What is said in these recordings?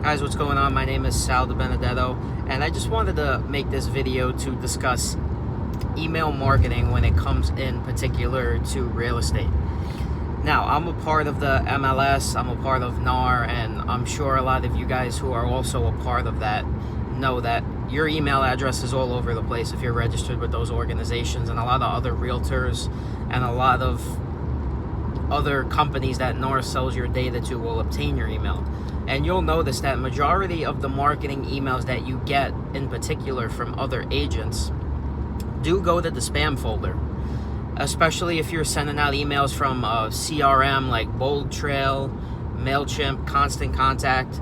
Guys, what's going on? My name is Sal DiBenedetto, and I just wanted to make this video to discuss email marketing when it comes in particular to real estate. Now, I'm a part of the MLS, I'm a part of NAR, and I'm sure a lot of you guys who are also a part of that know that your email address is all over the place if you're registered with those organizations, and a lot of other realtors and a lot of other companies that NAR sells your data to will obtain your email. And you'll notice that majority of the marketing emails that you get, in particular from other agents, do go to the spam folder, especially if you're sending out emails from a CRM like Bold Trail, MailChimp, Constant Contact.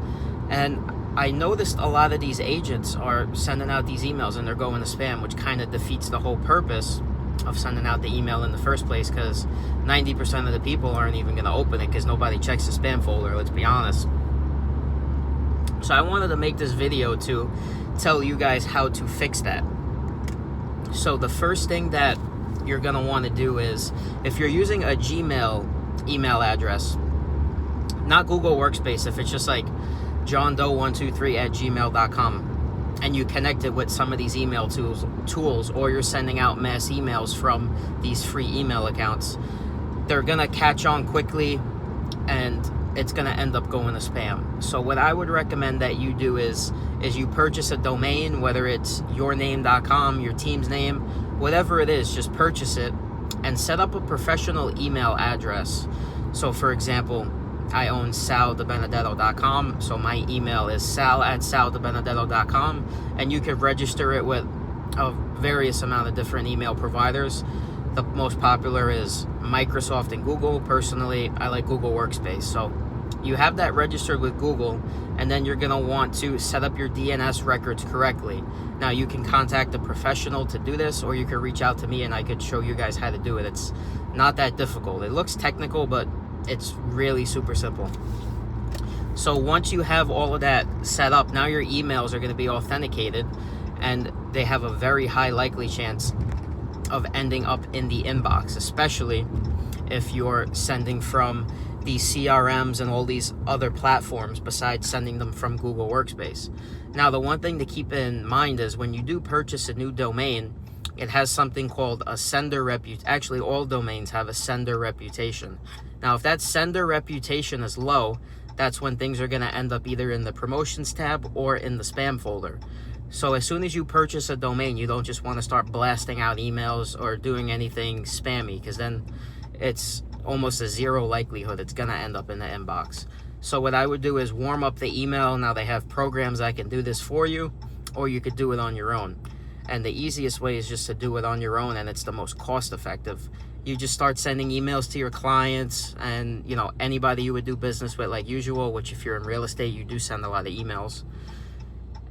And I noticed a lot of these agents are sending out these emails and they're going to spam, which kind of defeats the whole purpose of sending out the email in the first place, because 90% of the people aren't even going to open it because nobody checks the spam folder, let's be honest. So I wanted to make this video to tell you guys how to fix that. So the first thing that you're going to want to do is, if you're using a Gmail email address, not Google Workspace, if it's just like johndoe123@gmail.com, and you connect it with some of these email tools, or you're sending out mass emails from these free email accounts, they're going to catch on quickly and it's going to end up going to spam. So what I would recommend that you do is you purchase a domain, whether it's yourname.com, your team's name, whatever it is, just purchase it and set up a professional email address. So for example, I own saldibenedetto.com, so my email is sal@saldibenedetto.com, and you can register it with a various amount of different email providers. The most popular is Microsoft and Google. Personally, I like Google Workspace. So you have that registered with Google, and then you're going to want to set up your DNS records correctly. Now, you can contact a professional to do this, or you can reach out to me and I could show you guys how to do it. It's not that difficult. It looks technical, but it's really super simple. So once you have all of that set up, now your emails are going to be authenticated, and they have a very high likely chance of ending up in the inbox, especially if you're sending from these CRMs and all these other platforms besides sending them from Google Workspace. Now, the one thing to keep in mind is when you do purchase a new domain, it has something called a sender reputation. Actually, all domains have a sender reputation. Now, if that sender reputation is low, that's when things are going to end up either in the promotions tab or in the spam folder. So as soon as you purchase a domain, you don't just want to start blasting out emails or doing anything spammy, because then it's almost a zero likelihood it's going to end up in the inbox. So what I would do is warm up the email. Now, they have programs that can do this for you, or you could do it on your own. And the easiest way is just to do it on your own, and it's the most cost effective. You just start sending emails to your clients and, anybody you would do business with like usual, which if you're in real estate, you do send a lot of emails.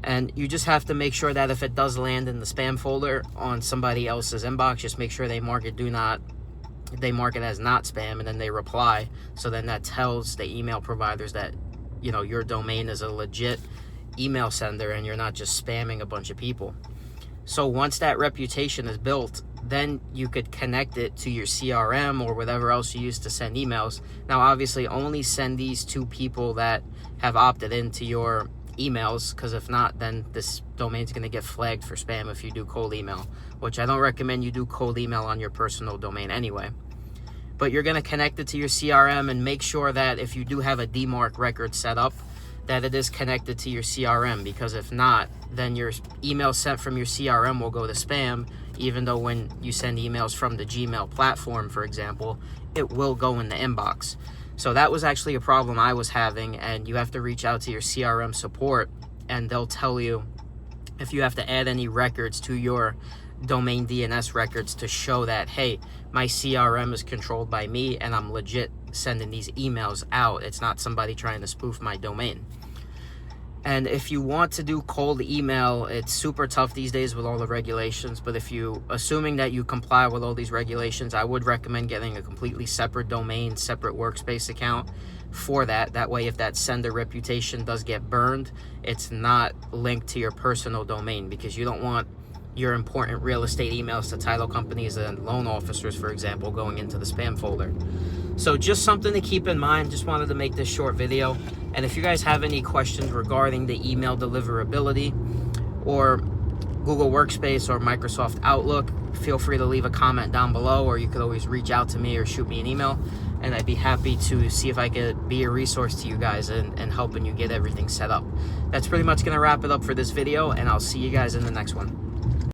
And you just have to make sure that if it does land in the spam folder on somebody else's inbox, just make sure they mark it as not spam, and then they reply. So then that tells the email providers that, your domain is a legit email sender and you're not just spamming a bunch of people. So once that reputation is built, then you could connect it to your CRM or whatever else you use to send emails. Now, obviously, only send these to people that have opted into your emails, because if not, then this domain's going to get flagged for spam if you do cold email, which I don't recommend you do cold email on your personal domain anyway. But you're going to connect it to your CRM and make sure that if you do have a DMARC record set up, that it is connected to your CRM, because if not, then your email sent from your CRM will go to spam, even though when you send emails from the Gmail platform, for example, it will go in the inbox. So that was actually a problem I was having, and you have to reach out to your CRM support, and they'll tell you if you have to add any records to your domain DNS records to show that, hey, my CRM is controlled by me and I'm legit sending these emails out. It's not somebody trying to spoof my domain. And if you want to do cold email, it's super tough these days with all the regulations, but assuming that you comply with all these regulations, I would recommend getting a completely separate domain, separate workspace account for that. That way, if that sender reputation does get burned, it's not linked to your personal domain, because you don't want your important real estate emails to title companies and loan officers, for example, going into the spam folder. So just something to keep in mind. Just wanted to make this short video. And if you guys have any questions regarding the email deliverability or Google Workspace or Microsoft Outlook, feel free to leave a comment down below, or you could always reach out to me or shoot me an email, and I'd be happy to see if I could be a resource to you guys and helping you get everything set up. That's pretty much going to wrap it up for this video, and I'll see you guys in the next one.